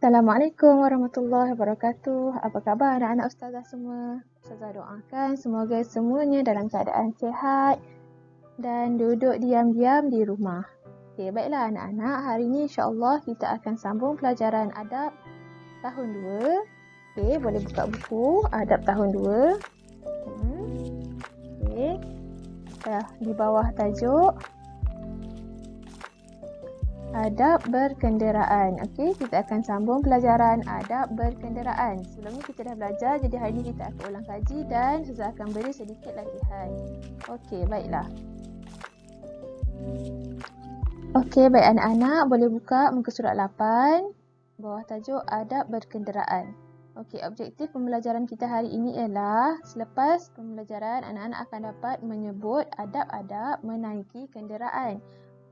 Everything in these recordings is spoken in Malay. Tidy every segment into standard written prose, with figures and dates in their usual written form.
Assalamualaikum warahmatullahi wabarakatuh. Apa khabar anak-anak ustazah semua? Ustazah doakan semoga semuanya dalam keadaan sihat dan duduk diam-diam di rumah. Okey, baiklah anak-anak, hari ini insya-Allah kita akan sambung pelajaran adab tahun 2. Okey, boleh buka buku adab tahun 2. Okey. Di bawah tajuk adab berkenderaan. Okey, kita akan sambung pelajaran adab berkenderaan. Sebelum ni kita dah belajar, jadi hari ni kita akan ulang kaji dan Ustazah akan beri sedikit latihan. Okey, baiklah. Okey, baik anak-anak, boleh buka muka surat 8, bawah tajuk adab berkenderaan. Okey, objektif pembelajaran kita hari ini ialah selepas pembelajaran anak-anak akan dapat menyebut adab-adab menaiki kenderaan.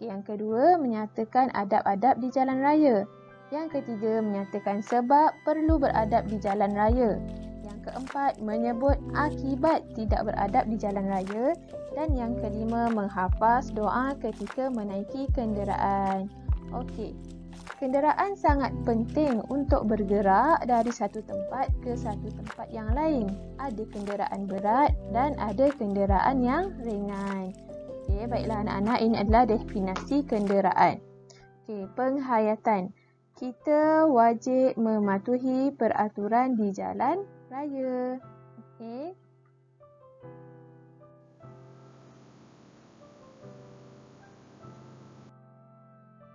Yang kedua, menyatakan adab-adab di jalan raya. Yang ketiga, menyatakan sebab perlu beradab di jalan raya. Yang keempat, menyebut akibat tidak beradab di jalan raya. Dan yang kelima, menghafaz doa ketika menaiki kenderaan. Okey, kenderaan sangat penting untuk bergerak dari satu tempat ke satu tempat yang lain. Ada kenderaan berat dan ada kenderaan yang ringan. Okey, baiklah anak-anak, ini adalah definisi kenderaan. Okey, penghayatan. Kita wajib mematuhi peraturan di jalan raya. Okey.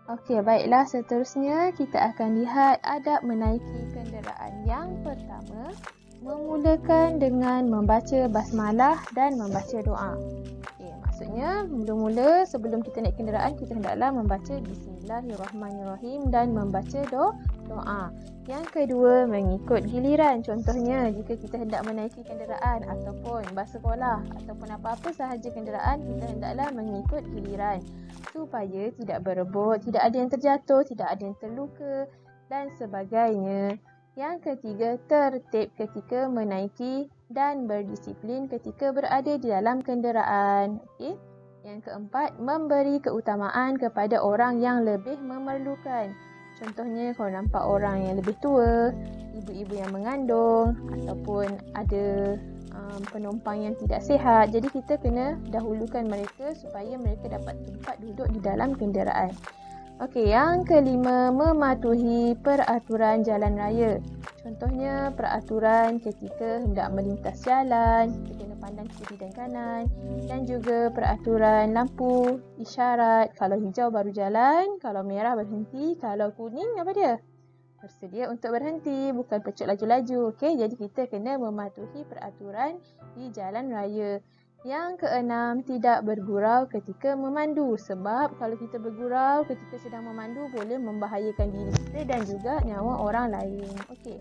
Okey, baiklah seterusnya kita akan lihat adab menaiki kenderaan. Yang pertama, memulakan dengan membaca basmalah dan membaca doa. Maksudnya, mula-mula sebelum kita naik kenderaan, kita hendaklah membaca Bismillahirrahmanirrahim dan membaca doa. Yang kedua, mengikut giliran. Contohnya, jika kita hendak menaiki kenderaan ataupun bas sekolah ataupun apa-apa sahaja kenderaan, kita hendaklah mengikut giliran supaya tidak berebut, tidak ada yang terjatuh, tidak ada yang terluka dan sebagainya. Yang ketiga, tertib ketika menaiki dan berdisiplin ketika berada di dalam kenderaan. Okey. Yang keempat, memberi keutamaan kepada orang yang lebih memerlukan. Contohnya, kalau nampak orang yang lebih tua, ibu-ibu yang mengandung ataupun ada penumpang yang tidak sihat. Jadi kita kena dahulukan mereka supaya mereka dapat tempat duduk di dalam kenderaan. Okey, yang kelima, mematuhi peraturan jalan raya. Contohnya, peraturan ketika hendak melintas jalan, kita kena pandang kiri dan kanan. Dan juga peraturan lampu isyarat. Kalau hijau baru jalan, kalau merah berhenti, kalau kuning apa dia? Bersedia untuk berhenti, bukan pecut laju-laju. Okey, jadi kita kena mematuhi peraturan di jalan raya. Yang keenam, tidak bergurau ketika memandu. Sebab kalau kita bergurau ketika sedang memandu boleh membahayakan diri kita dan juga nyawa orang lain. Okey.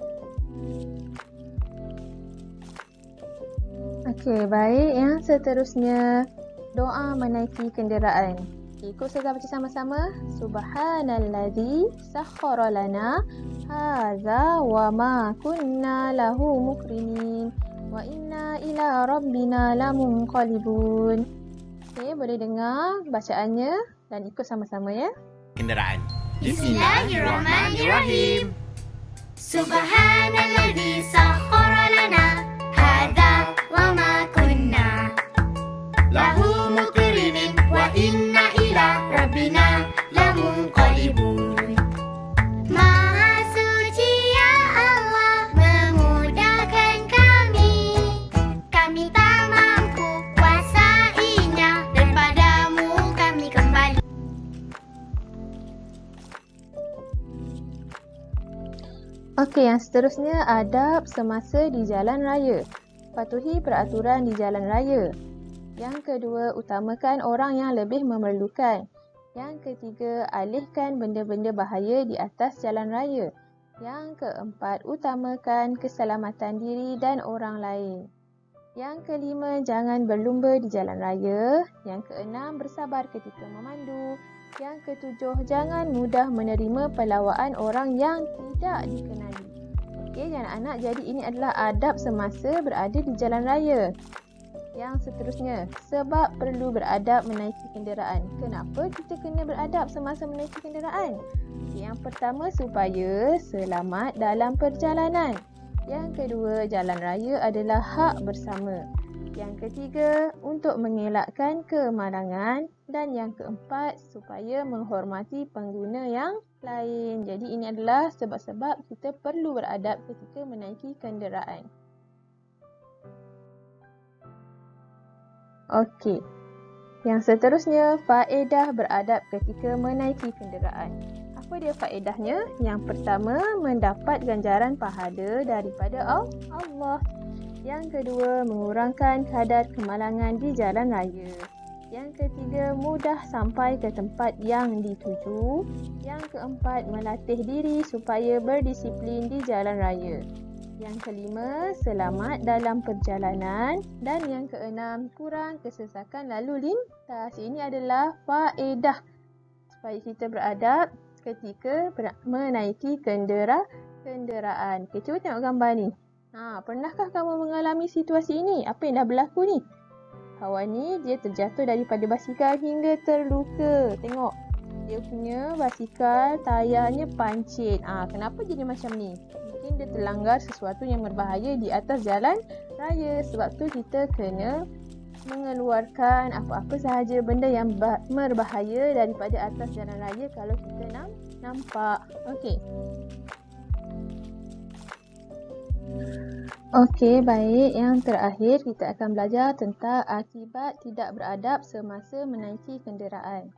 Okey, baik. Yang seterusnya, doa menaiki kenderaan. Ikut saya baca sama-sama. Subhanalladzi sakhkhara lana hadza wa ma kunna lahu muqrinin. Wa inna ila rabbina lamunqalibun. Okey, boleh dengar bacaannya dan ikut sama-sama ya. Kenderaan. Bismillahirrahmanirrahim. Subhanalladzi sakhkhara lana hadza wa ma kunna lahu muqrinin wa inna ila rabbina lamunqalibun. Okey, yang seterusnya adab semasa di jalan raya. Patuhi peraturan di jalan raya. Yang kedua, utamakan orang yang lebih memerlukan. Yang ketiga, alihkan benda-benda bahaya di atas jalan raya. Yang keempat, utamakan keselamatan diri dan orang lain. Yang kelima, jangan berlumba di jalan raya. Yang keenam, bersabar ketika memandu. Yang ketujuh, jangan mudah menerima pelawaan orang yang tidak dikenali. Okey, anak-anak, jadi ini adalah adab semasa berada di jalan raya. Yang seterusnya, sebab perlu beradab menaiki kenderaan. Kenapa kita kena beradab semasa menaiki kenderaan? Yang pertama, supaya selamat dalam perjalanan. Yang kedua, jalan raya adalah hak bersama. Yang ketiga, untuk mengelakkan kemalangan. Dan yang keempat, supaya menghormati pengguna yang lain. Jadi ini adalah sebab-sebab kita perlu beradab ketika menaiki kenderaan. Okey. Yang seterusnya, faedah beradab ketika menaiki kenderaan. Apa dia faedahnya? Yang pertama, mendapat ganjaran pahala daripada Allah. Yang kedua, mengurangkan kadar kemalangan di jalan raya. Yang ketiga, mudah sampai ke tempat yang dituju. Yang keempat, melatih diri supaya berdisiplin di jalan raya. Yang kelima, selamat dalam perjalanan. Dan yang keenam, kurang kesesakan lalu lintas. Ini adalah faedah supaya kita beradab ketika menaiki kenderaan. Okay, cuba tengok gambar ni. Pernahkah kamu mengalami situasi ini? Apa yang dah berlaku ni? Kawan ni dia terjatuh daripada basikal hingga terluka. Tengok, dia punya basikal tayarnya pancit. Kenapa jadi macam ni? Mungkin dia terlanggar sesuatu yang berbahaya di atas jalan raya. Sebab tu kita kena mengeluarkan apa-apa sahaja benda yang berbahaya daripada atas jalan raya kalau kita nampak. Okey. Okey, baik. Yang terakhir kita akan belajar tentang akibat tidak beradab semasa menaiki kenderaan.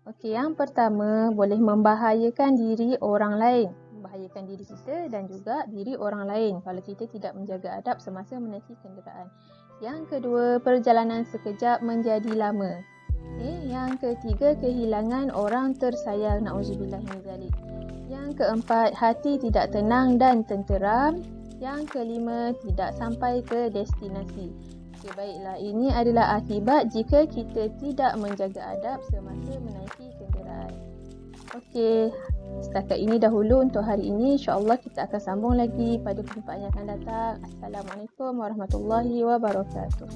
Okey, yang pertama boleh membahayakan diri orang lain. Membahayakan diri kita dan juga diri orang lain kalau kita tidak menjaga adab semasa menaiki kenderaan. Yang kedua, perjalanan sekejap menjadi lama. Okey, yang ketiga, kehilangan orang tersayang. Na'udzubillah min zalik. Yang keempat, hati tidak tenang dan tenteram. Yang kelima, tidak sampai ke destinasi. Okey, baiklah. Ini adalah akibat jika kita tidak menjaga adab semasa menaiki kenderaan. Okey, setakat ini dahulu untuk hari ini. InsyaAllah kita akan sambung lagi pada perjumpaan yang akan datang. Assalamualaikum warahmatullahi wabarakatuh.